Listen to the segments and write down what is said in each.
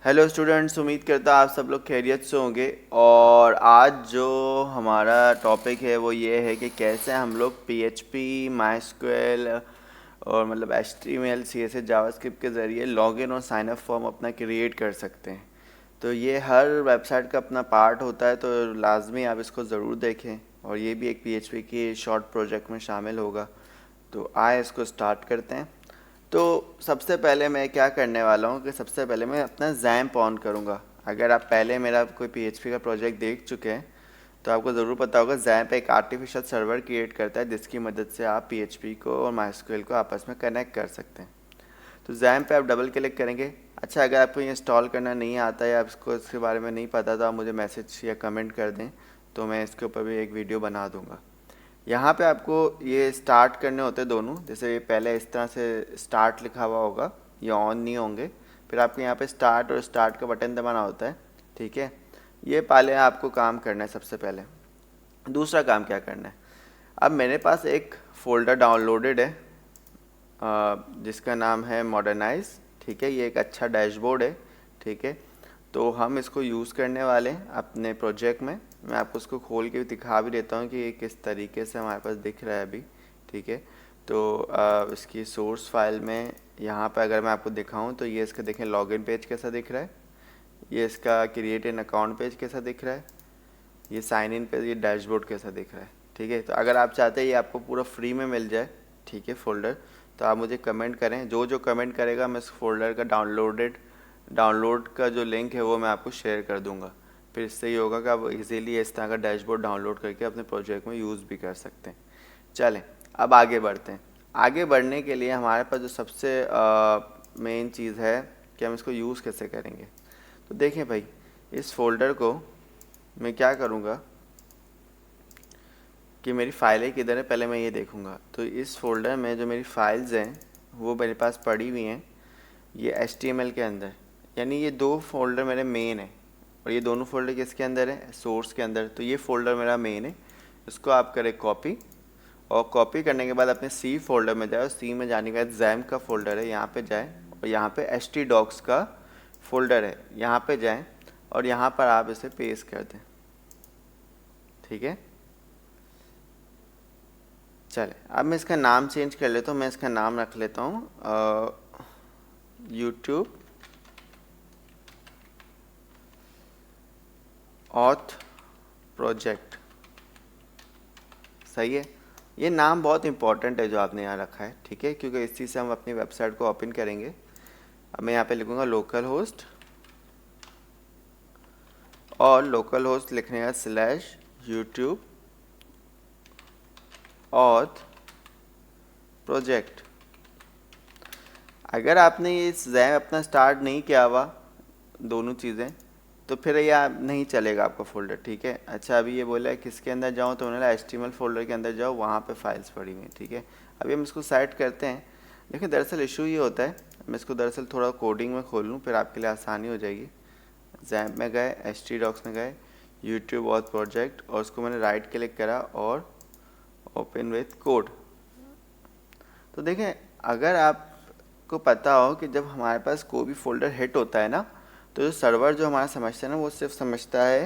Hello students, उम्मीद करता आप सब लोग खैरियत से होंगे। और आज जो हमारा टॉपिक है वो ये है कि कैसे हम लोग पीएचपी, माइस्क्वेल और मतलब एचटीएमएल, सीएसएस, जावास्क्रिप्ट के ज़रिए लॉगिन और साइन अप फॉर्म अपना क्रिएट कर सकते हैं। तो ये हर वेबसाइट का अपना पार्ट होता है, तो लाजमी आप इसको ज़रूर देखें। और ये भी एक पीएचपी की शॉर्ट प्रोजेक्ट में शामिल होगा। तो आए इसको स्टार्ट करते हैं। तो सबसे पहले मैं क्या करने वाला हूँ कि सबसे पहले मैं अपना जैम्प ऑन करूँगा। अगर आप पहले मेरा कोई पीएचपी का प्रोजेक्ट देख चुके हैं तो आपको ज़रूर पता होगा, जैम्प एक आर्टिफिशियल सर्वर क्रिएट करता है जिसकी मदद से आप पीएचपी को और माइस्क्वेल को आपस में कनेक्ट कर सकते हैं। तो जैम्प पे आप डबल क्लिक करेंगे। अच्छा, अगर आपको ये इंस्टॉल करना नहीं आता या आपको इसके बारे में नहीं पता तो आप मुझे मैसेज या कमेंट कर दें, तो मैं इसके ऊपर भी एक वीडियो बना दूँगा। यहाँ पे आपको ये स्टार्ट करने होते हैं दोनों। जैसे पहले इस तरह से स्टार्ट लिखा हुआ होगा, ये ऑन नहीं होंगे। फिर आपको यहाँ पे स्टार्ट और स्टार्ट का बटन दबाना होता है। ठीक है, ये पहले आपको काम करना है सबसे पहले। दूसरा काम क्या करना है, अब मेरे पास एक फ़ोल्डर डाउनलोडेड है जिसका नाम है मॉडर्नाइज। ठीक है, ये एक अच्छा डैशबोर्ड है। ठीक है, तो हम इसको यूज़ करने वाले हैं अपने प्रोजेक्ट में। मैं आपको उसको खोल के दिखा भी देता हूँ कि ये किस तरीके से हमारे पास दिख रहा है अभी। ठीक है, तो इसकी सोर्स फाइल में यहाँ पर अगर मैं आपको दिखाऊँ तो ये इसका देखें लॉगिन पेज कैसा दिख रहा है, ये इसका क्रिएट एन अकाउंट पेज कैसा दिख रहा है, ये साइन इन पेज, ये डैशबोर्ड कैसा दिख रहा है। ठीक है, तो अगर आप चाहते हैं ये आपको पूरा फ्री में मिल जाए, ठीक है, फ़ोल्डर, तो आप मुझे कमेंट करें। जो जो कमेंट करेगा मैं इस फोल्डर का डाउनलोड का जो लिंक है वो मैं आपको शेयर कर दूंगा। फिर इससे ये होगा कि आप इजीली इस तरह का डैशबोर्ड डाउनलोड करके अपने प्रोजेक्ट में यूज़ भी कर सकते हैं। चलें, अब आगे बढ़ते हैं। आगे बढ़ने के लिए हमारे पास जो सबसे मेन चीज़ है कि हम इसको यूज़ कैसे करेंगे। तो देखें भाई, इस फोल्डर को मैं क्या करूँगा कि मेरी फाइलें किधर है पहले मैं ये देखूँगा। तो इस फोल्डर में जो मेरी फाइल्स हैं वो मेरे पास पड़ी हुई हैं ये HTML के अंदर। यानी ये दो फोल्डर मेरे मेन है और ये दोनों फोल्डर किसके अंदर है, सोर्स के अंदर। तो ये फोल्डर मेरा मेन है, इसको आप करें कॉपी। और कॉपी करने के बाद अपने सी फोल्डर में जाए और सी में जाने के बाद जैम का फोल्डर है यहाँ पे जाए और यहाँ पे htdocs का फोल्डर है यहाँ पे जाएं और यहाँ पर आप इसे पेस्ट कर दें। ठीक है, चले अब मैं इसका नाम चेंज कर लेता हूँ। मैं इसका नाम रख लेता हूँ यूट्यूब ऑथ प्रोजेक्ट। सही है, ये नाम बहुत इंपॉर्टेंट है जो आपने यहाँ रखा है। ठीक है, क्योंकि इसी से हम अपनी वेबसाइट को ओपन करेंगे। अब मैं यहाँ पे लिखूँगा लोकल होस्ट और लोकल होस्ट लिखने का स्लैश यूट्यूब ऑथ प्रोजेक्ट। अगर आपने ये जैम अपना स्टार्ट नहीं किया हुआ दोनों चीज़ें तो फिर ये नहीं चलेगा आपका फ़ोल्डर। ठीक है, अच्छा अभी ये बोला है किसके अंदर जाऊँ, तो उन्होंने HTML फोल्डर के अंदर जाओ, वहाँ पे फाइल्स पड़ी हुई हैं। ठीक है, अभी हम इसको सेट करते हैं। देखिए दरअसल इशू ये होता है, मैं इसको दरअसल थोड़ा कोडिंग में खोल लूँ फिर आपके लिए आसानी हो जाएगी। जैम में गए, htdocs में गए, यूट्यूब ऑथ प्रोजेक्ट, और उसको मैंने राइट क्लिक करा और ओपन विथ कोड। तो देखें, अगर आपको पता हो कि जब हमारे पास कोई भी फोल्डर हिट होता है ना, तो जो सर्वर जो हमारा समझता है ना, वो सिर्फ समझता है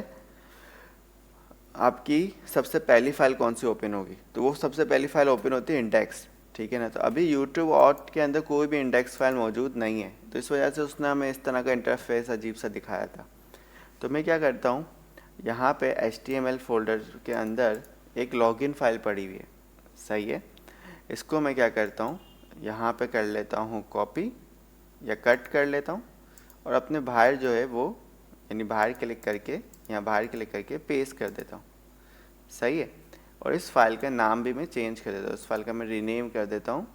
आपकी सबसे पहली फ़ाइल कौन सी ओपन होगी। तो वो सबसे पहली फ़ाइल ओपन होती है इंडेक्स। ठीक है ना, तो अभी यूट्यूब ऑथ के अंदर कोई भी इंडेक्स फाइल मौजूद नहीं है, तो इस वजह से उसने हमें इस तरह का इंटरफेस अजीब सा दिखाया था। तो मैं क्या करता हूँ, यहाँ पे HTML फोल्डर के अंदर एक लॉगिन फ़ाइल पड़ी हुई है। सही है, इसको मैं क्या करता हूँ, यहाँ पे कर लेता हूँ कॉपी या कट कर लेता हूँ और अपने बाहर जो है वो यानी बाहर क्लिक करके, यहाँ बाहर क्लिक करके पेस्ट कर देता हूँ। सही है, और इस फाइल का नाम भी मैं चेंज कर देता हूँ। इस फाइल का मैं रीनेम कर देता हूँ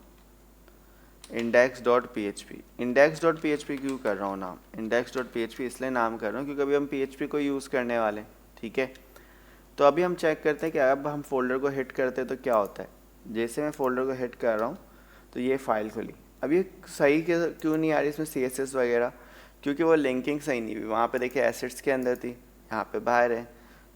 index.php। index.php क्यों कर रहा हूँ नाम, index.php इसलिए नाम कर रहा हूँ क्योंकि अभी हम PHP को यूज़ करने वाले हैं। ठीक है, तो अभी हम चेक करते हैं कि अब हम फोल्डर को हिट करते हैं तो क्या होता है। जैसे मैं फोल्डर को हिट कर रहा हूँ तो ये फाइल खुली। अब ये सही क्यों नहीं आ रही इसमें CSS वगैरह, क्योंकि वो लिंकिंग सही नहीं हुई। वहाँ पे देखिए एसेट्स के अंदर थी, यहाँ पे बाहर है।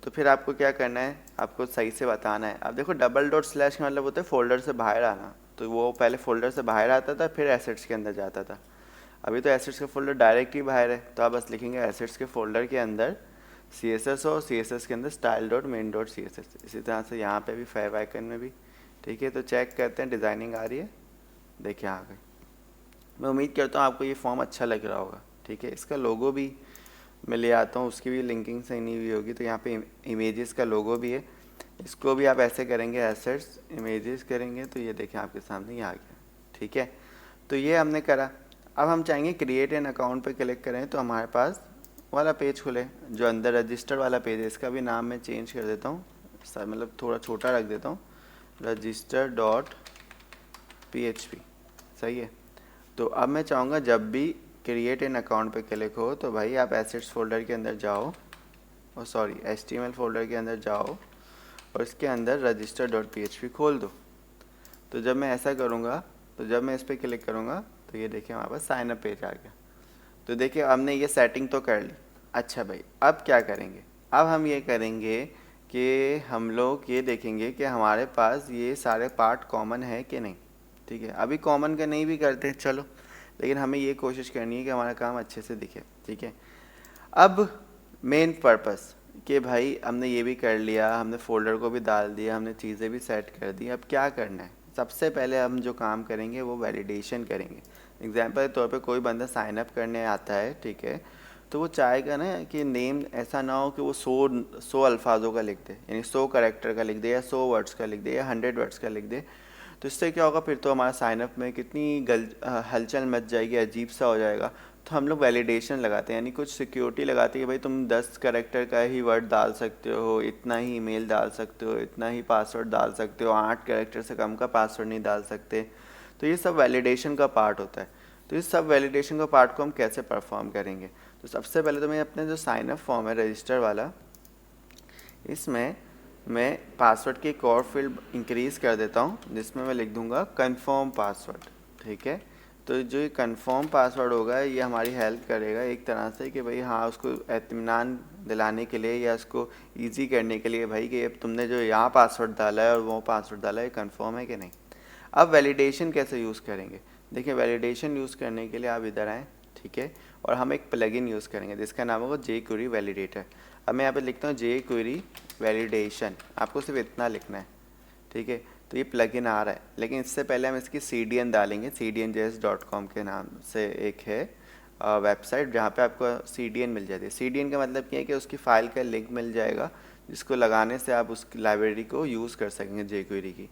तो फिर आपको क्या करना है, आपको सही से बताना है। अब देखो डबल डॉट स्लैश का मतलब होता है फोल्डर से बाहर आना, तो वो पहले फोल्डर से बाहर आता था फिर एसेट्स के अंदर जाता था। अभी तो एसेट्स का फोल्डर डायरेक्ट ही बाहर है, तो आप बस लिखेंगे एसेट्स के फोल्डर के अंदर CSS और CSS के अंदर style.main.css। इसी तरह से यहाँ पे भी फैब आइकन में भी, ठीक है। तो चेक करते हैं डिज़ाइनिंग आ रही है, देखिए आ गई। मैं उम्मीद करता हूँ आपको ये फॉर्म अच्छा लग रहा होगा, ठीक है। इसका लोगो भी मैं ले आता हूँ, उसकी भी लिंकिंग सही नहीं हुई होगी, तो यहाँ पे इमेजेस का लोगो भी है। इसको भी आप ऐसे करेंगे, एसेट्स इमेजेस करेंगे तो ये देखें आपके सामने ही आ गया, ठीक है। तो ये हमने करा। अब हम चाहेंगे क्रिएट एन अकाउंट पे क्लिक करें तो हमारे पास वाला पेज खुले जो अंदर रजिस्टर वाला पेज है। इसका भी नाम मैं चेंज कर देता हूँ, मतलब थोड़ा छोटा रख देता हूँ, register.php, सही है। तो अब मैं चाहूँगा जब भी क्रिएट एन अकाउंट पे क्लिक हो तो भाई आप एसेट्स फोल्डर के अंदर जाओ, और सॉरी HTML फोल्डर के अंदर जाओ और इसके अंदर register.php खोल दो। तो जब मैं ऐसा करूँगा, तो जब मैं इस पर क्लिक करूँगा तो ये देखिए हमारे पास साइन अप पेज आ गया। तो देखिए हमने ये सेटिंग तो कर ली। अच्छा भाई अब क्या करेंगे, अब हम ये करेंगे कि हम लोग ये देखेंगे कि हमारे पास ये सारे पार्ट कॉमन है कि नहीं, ठीक है। अभी कॉमन का नहीं भी करते चलो, लेकिन हमें ये कोशिश करनी है कि हमारा काम अच्छे से दिखे, ठीक है। अब मेन पर्पस कि भाई हमने ये भी कर लिया, हमने फोल्डर को भी डाल दिया, हमने चीज़ें भी सेट कर दी। अब क्या करना है, सबसे पहले हम जो काम करेंगे वो वैलिडेशन करेंगे। एग्जाम्पल के तौर पे कोई बंदा साइन अप करने आता है, ठीक है, तो वो चाहेगा ना कि नेम ऐसा ना हो कि वो 100 अल्फाजों का लिख दे, यानी 100 करेक्टर का लिख दे, या 100 वर्ड्स का लिख दे, या 100 वर्ड्स का लिख दे। तो इससे क्या होगा, फिर तो हमारा साइनअप में कितनी हलचल मच जाएगी, अजीब सा हो जाएगा। तो हम लोग वैलिडेशन लगाते हैं, यानी कुछ सिक्योरिटी लगाते हैं कि भाई तुम 10 करेक्टर का ही वर्ड डाल सकते हो, इतना ही ईमेल डाल सकते हो, इतना ही पासवर्ड डाल सकते हो, 8 करेक्टर से कम का पासवर्ड नहीं डाल सकते। तो ये सब वैलिडेशन का पार्ट होता है। तो इस सब वैलिडेशन का पार्ट को हम कैसे परफॉर्म करेंगे, तो सबसे पहले तो मैं अपने जो साइनअप फॉर्म है रजिस्टर वाला, इसमें मैं पासवर्ड की एक और फील्ड इंक्रीज़ कर देता हूँ, जिसमें मैं लिख दूँगा कन्फर्म पासवर्ड, ठीक है। तो जो ये कन्फर्म पासवर्ड होगा ये हमारी हेल्प करेगा एक तरह से कि भाई हाँ, उसको इत्मीनान दिलाने के लिए या उसको इजी करने के लिए भाई कि अब तुमने जो यहाँ पासवर्ड डाला है और वो पासवर्ड डाला है कन्फर्म है कि नहीं। अब वैलिडेशन कैसे यूज़ करेंगे, देखिए वैलिडेशन यूज़ करने के लिए आप इधर आएँ, ठीक है, और हम एक प्लगइन यूज़ करेंगे जिसका नाम होगा jQuery वैलिडेटर। अब मैं यहाँ पे लिखता हूँ jQuery वैलिडेशन, आपको सिर्फ इतना लिखना है, ठीक है। तो ये प्लगइन आ रहा है, लेकिन इससे पहले हम इसकी CDN डालेंगे। cdnjs.com के नाम से एक है वेबसाइट जहाँ पे आपको CDN मिल जाती है। CDN का मतलब क्या है कि उसकी फ़ाइल का लिंक मिल जाएगा, जिसको लगाने से आप उस लाइब्रेरी को यूज़ कर सकेंगे jQuery की।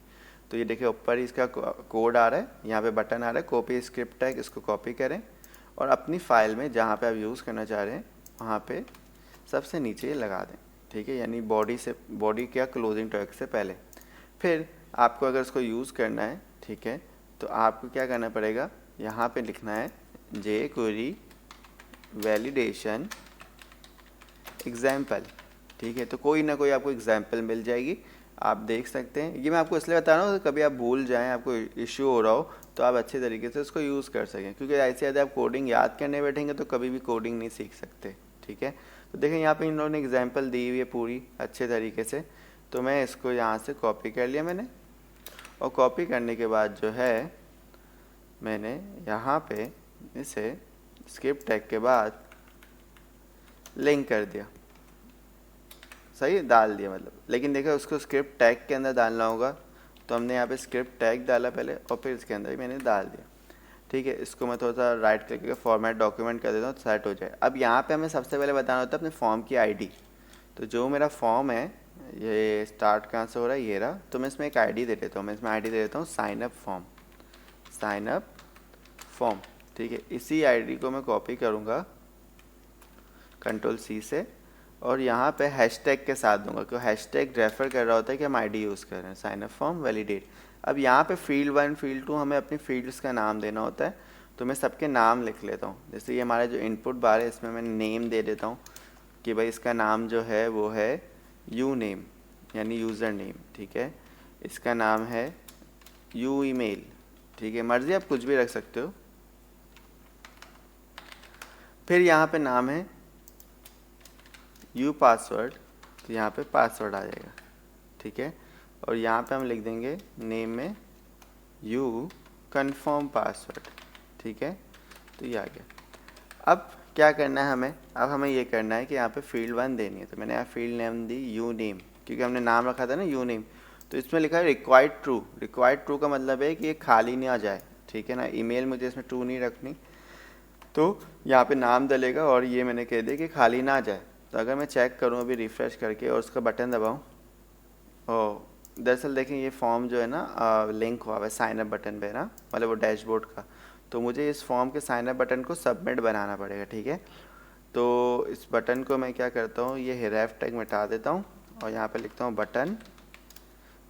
तो ये देखिए ऊपर ही इसका कोड आ रहा है, यहाँ पे बटन आ रहा है कॉपी स्क्रिप्ट है, इसको कॉपी करें और अपनी फ़ाइल में जहाँ पे आप यूज़ करना चाह रहे हैं वहाँ पे सबसे नीचे लगा दें, ठीक है, यानी बॉडी क्या क्लोजिंग टैग से पहले। फिर आपको अगर इसको यूज़ करना है, ठीक है, तो आपको क्या करना पड़ेगा, यहाँ पे लिखना है jQuery वैलिडेशन एग्जाम्पल, ठीक है। तो कोई ना कोई आपको एग्जाम्पल मिल जाएगी, आप देख सकते हैं। ये मैं आपको इसलिए बता रहा हूँ कभी आप भूल जाएं, आपको इश्यू हो रहा हो तो आप अच्छे तरीके से उसको यूज़ कर सकें, क्योंकि ऐसे यदि आप कोडिंग याद करने बैठेंगे तो कभी भी कोडिंग नहीं सीख सकते, ठीक है। तो देखें यहाँ पे इन लोगों ने एग्जांपल दी हुई है पूरी अच्छे तरीके से। तो मैं इसको यहाँ से कॉपी कर लिया मैंने, और कॉपी करने के बाद जो है मैंने यहाँ पे इसे स्क्रिप्ट टैग के बाद लिंक कर दिया, सही डाल दिया मतलब। लेकिन देखिए उसको स्क्रिप्ट टैग के अंदर डालना होगा, तो हमने यहाँ पे स्क्रिप्ट टैग डाला पहले और फिर इसके अंदर ही मैंने डाल दिया, ठीक है। इसको मैं थोड़ा सा राइट क्लिक करके फॉर्मेट डॉक्यूमेंट कर देता हूँ, सेट हो जाए। अब यहाँ पे हमें सबसे पहले बताना होता है अपने फॉर्म की ID। तो जो मेरा फॉर्म है ये स्टार्ट कहाँ से हो रहा है, ये रहा। तो मैं इसमें एक ID दे देता हूँ, मैं इसमें ID दे देता हूँ साइनअप फॉर्म, ठीक है। इसी ID को मैं कॉपी करूँगा Ctrl+C से, और यहाँ पे हैशटैग के साथ दूंगा, क्योंकि हैशटैग रेफर कर रहा होता है कि हम ID यूज़ कर रहे हैं, साइन अप फॉर्म वैलिडेट। अब यहाँ पे फील्ड 1 फील्ड 2 हमें अपनी फील्ड्स का नाम देना होता है, तो मैं सबके नाम लिख लेता हूँ। जैसे ये हमारा जो इनपुट बार है इसमें मैं नेम दे देता हूँ कि भाई इसका नाम जो है वो है यू नेम, यानी यूज़र नेम, ठीक है। इसका नाम है यू ईमेल, ठीक है, मर्ज़ी आप कुछ भी रख सकते हो। फिर यहाँ पे नाम है यू पासवर्ड, तो यहाँ पे पासवर्ड आ जाएगा, ठीक है। और यहाँ पे हम लिख देंगे नेम में यू कन्फर्म पासवर्ड, ठीक है। तो ये आ गया। अब क्या करना है हमें, अब हमें ये करना है कि यहाँ पे फील्ड 1 देनी है। तो मैंने यहाँ field name the you name, क्योंकि हमने नाम रखा था ना यू नेम। तो इसमें लिखा है रिक्वायर्ड ट्रू। रिक्वायर्ड ट्रू का मतलब है कि ये खाली नहीं आ जाए, ठीक है ना। ईमेल मुझे इसमें ट्रू नहीं रखनी, तो यहाँ पे नाम डलेगा और ये मैंने कह दिया कि खाली ना आ जाए। तो अगर मैं चेक करूँ अभी रिफ़्रेश करके और उसका बटन दबाऊँ, और दरअसल देखें ये फॉर्म जो है ना लिंक हुआ है साइन अप बटन पे ना, मतलब वो डैशबोर्ड का। तो मुझे इस फॉर्म के साइन अप बटन को सबमिट बनाना पड़ेगा, ठीक है। तो इस बटन को मैं क्या करता हूँ, ये हिरेफ टैग मिटा देता हूँ और यहाँ पे लिखता हूँ बटन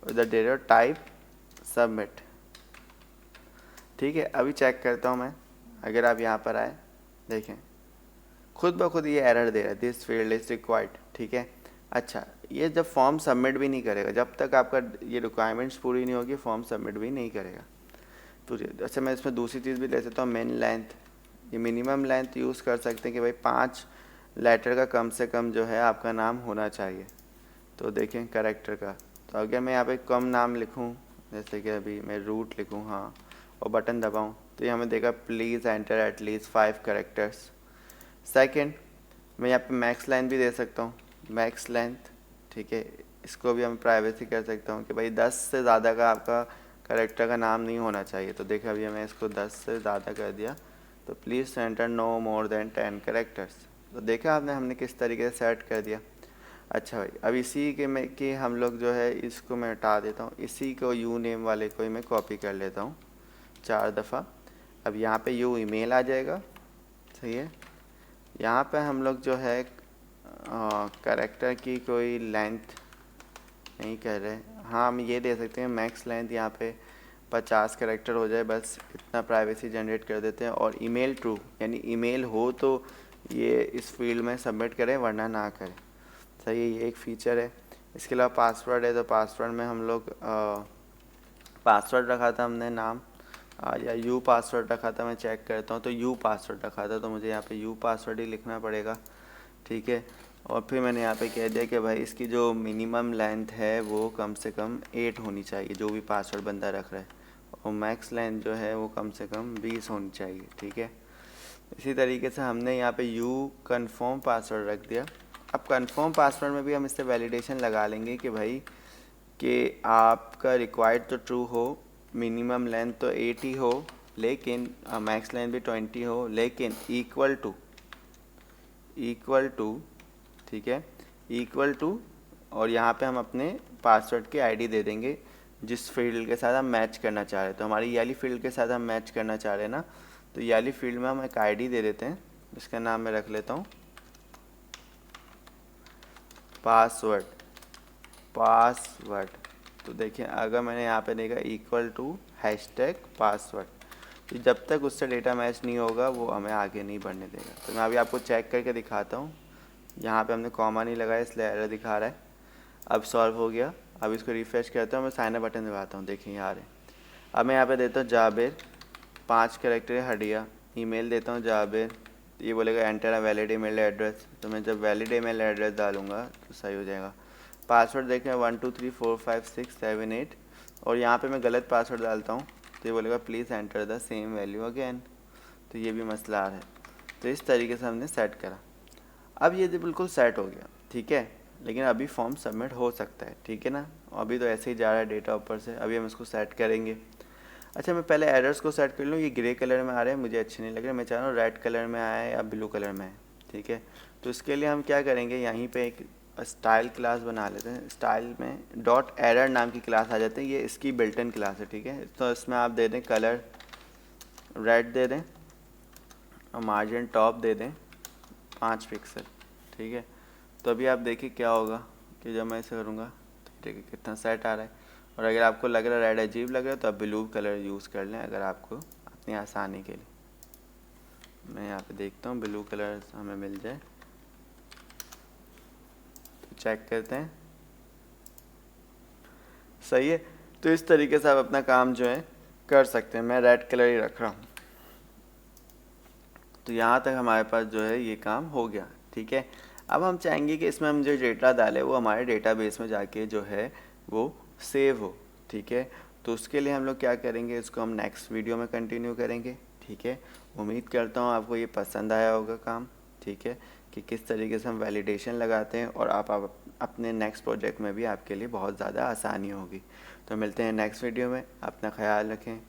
उधर दे रहा टाइप सबमिट, ठीक है। अभी चेक करता हूँ मैं, अगर आप यहाँ पर आए देखें खुद ब खुद ये एरर दे रहा है, दिस फील्ड इज रिक्वायर्ड, ठीक है। अच्छा, ये जब फॉर्म सबमिट भी नहीं करेगा, जब तक आपका ये रिक्वायरमेंट्स पूरी नहीं होगी फॉर्म सबमिट भी नहीं करेगा। तो अच्छा, मैं इसमें दूसरी चीज़ भी ले सकता हूँ, मिन लेंथ। ये मिनिमम लेंथ यूज़ कर सकते हैं कि भाई 5 लेटर का कम से कम जो है आपका नाम होना चाहिए। तो देखें करेक्टर का, तो अगर मैं यहाँ पे कम नाम लिखूँ, जैसे कि अभी मैं रूट लिखूँ, हाँ, और बटन दबाऊँ, तो ये हमें देगा please enter at least 5 characters. Second, मैं यहाँ पे मैक्स लेंथ भी दे सकता हूँ, मैक्स लेंथ, ठीक है। इसको भी हम प्राइवेसी कर सकता हूँ कि भाई 10 से ज़्यादा का आपका करेक्टर का नाम नहीं होना चाहिए। तो देखा अभी मैं इसको 10 से ज़्यादा कर दिया, तो please enter no more than 10 characters. तो देखा आपने हमने किस तरीके से सेट कर दिया। अच्छा भाई, अब इसी के में कि हम लोग जो है इसको मैं हटा देता हूँ, इसी को यू नेम वाले को ही मैं कॉपी कर लेता हूँ 4 दफ़ा। अब यहाँ पे यू ईमेल आ जाएगा, सही है। यहाँ पे हम लोग जो है करेक्टर की कोई लेंथ नहीं कह रहे, हाँ हम ये दे सकते हैं मैक्स लेंथ यहाँ पे 50 करेक्टर हो जाए, बस इतना प्राइवेसी जनरेट कर देते हैं। और ईमेल ट्रू, यानी ईमेल हो तो ये इस फील्ड में सबमिट करें, वरना ना करें, सही है। ये एक फ़ीचर है। इसके अलावा पासवर्ड है, तो पासवर्ड में हम लोग पासवर्ड रखा था हमने नाम, या यू पासवर्ड रखा था, मैं चेक करता हूँ। तो यू पासवर्ड रखा था, तो मुझे यहाँ पे यू पासवर्ड ही लिखना पड़ेगा, ठीक है। और फिर मैंने यहाँ पे कह दिया कि भाई इसकी जो मिनिमम लेंथ है वो कम से कम 8 होनी चाहिए, जो भी पासवर्ड बंदा रख रहा है, और मैक्स लेंथ जो है वो कम से कम 20 होनी चाहिए, ठीक है। इसी तरीके से हमने यहाँ पे यू कन्फर्म पासवर्ड रख दिया। अब कन्फर्म पासवर्ड में भी हम इससे वैलिडेशन लगा लेंगे कि भाई कि आपका रिक्वायर्ड तो ट्रू हो, मिनिमम लेंथ तो 8 ही हो, लेकिन मैक्स लेंथ भी 20 हो, लेकिन इक्वल टू, ठीक है, इक्वल टू। और यहाँ पे हम अपने पासवर्ड की आईडी दे देंगे जिस फील्ड के साथ हम मैच करना चाह रहे हैं। तो हमारी ये वाली फील्ड के साथ हम मैच करना चाह रहे हैं ना, तो ये वाली फील्ड में हम एक आईडी दे देते हैं, जिसका नाम मैं रख लेता हूँ पासवर्ड। तो देखिए अगर मैंने यहाँ पे देखा इक्वल टू हैशटैग पासवर्ड, तो जब तक उससे डेटा मैच नहीं होगा वो हमें आगे नहीं बढ़ने देगा। तो मैं अभी आपको चेक करके दिखाता हूँ। यहाँ पे हमने कॉमा नहीं लगाया इसलिए एरर दिखा रहा है। अब सॉल्व हो गया। अब इसको रिफ्रेश करता हूँ, मैं साइन अप बटन दबाता हूँ, देखिए यहाँ है। अब मैं यहाँ पे देता हूँ जाबिर, 5 कैरेक्टर हडिया, ईमेल देता हूँ जाबिर, ये बोलेगा enter a valid email address. तो मैं जब वैलिड ईमेल एड्रेस डालूंगा तो सही हो जाएगा। पासवर्ड देखें 1 2 3 4 5 6 7 8, और यहाँ पे मैं गलत पासवर्ड डालता हूँ तो ये बोलेगा please enter the same value again. तो ये भी मसला आ रहा है। तो इस तरीके से हमने सेट करा। अब ये बिल्कुल सेट हो गया, ठीक है, लेकिन अभी फॉर्म सबमिट हो सकता है, ठीक है ना। अभी तो ऐसे ही जा रहा है डेटा ऊपर से, अभी हम इसको सेट करेंगे। अच्छा, मैं पहले एरर्स को सेट कर लूँ। ये ग्रे कलर में आ रहे हैं, मुझे अच्छे नहीं लग रहे, मैं चाह रहा हूँ रेड कलर में आए या ब्लू कलर में आए, ठीक है। तो इसके लिए हम क्या करेंगे, यहीं पे एक स्टाइल क्लास बना लेते हैं। स्टाइल में डॉट एरर नाम की क्लास आ जाती है, ये इसकी बिल्ट इन क्लास है, ठीक है। तो इसमें आप दे दें कलर रेड दे दें और मार्जिन टॉप दे दें 5 पिक्सल, ठीक है। तो अभी आप देखिए क्या होगा कि जब मैं इसे करूँगा तो देखिए कितना सेट आ रहा है। और अगर आपको लग रहा है रेड अजीब लग रहा है तो आप ब्लू कलर यूज़ कर लें, अगर आपको अपनी आसानी के लिए। मैं यहाँ पे देखता हूँ ब्लू कलर हमें मिल जाए, तो चेक करते हैं, सही है। तो इस तरीके से आप अपना काम जो है कर सकते हैं। मैं रेड कलर ही रख रहा हूँ। तो यहाँ तक हमारे पास जो है ये काम हो गया, ठीक है। अब हम चाहेंगे कि इसमें हम जो डेटा डालें वो हमारे डेटाबेस में जाके जो है वो सेव हो, ठीक है। तो उसके लिए हम लोग क्या करेंगे, इसको हम नेक्स्ट वीडियो में कंटिन्यू करेंगे, ठीक है। उम्मीद करता हूँ आपको ये पसंद आया होगा काम, ठीक है, कि किस तरीके से हम वैलिडेशन लगाते हैं, और आप अपने नेक्स्ट प्रोजेक्ट में भी आपके लिए बहुत ज़्यादा आसानी होगी। तो मिलते हैं नेक्स्ट वीडियो में, अपना ख्याल रखें।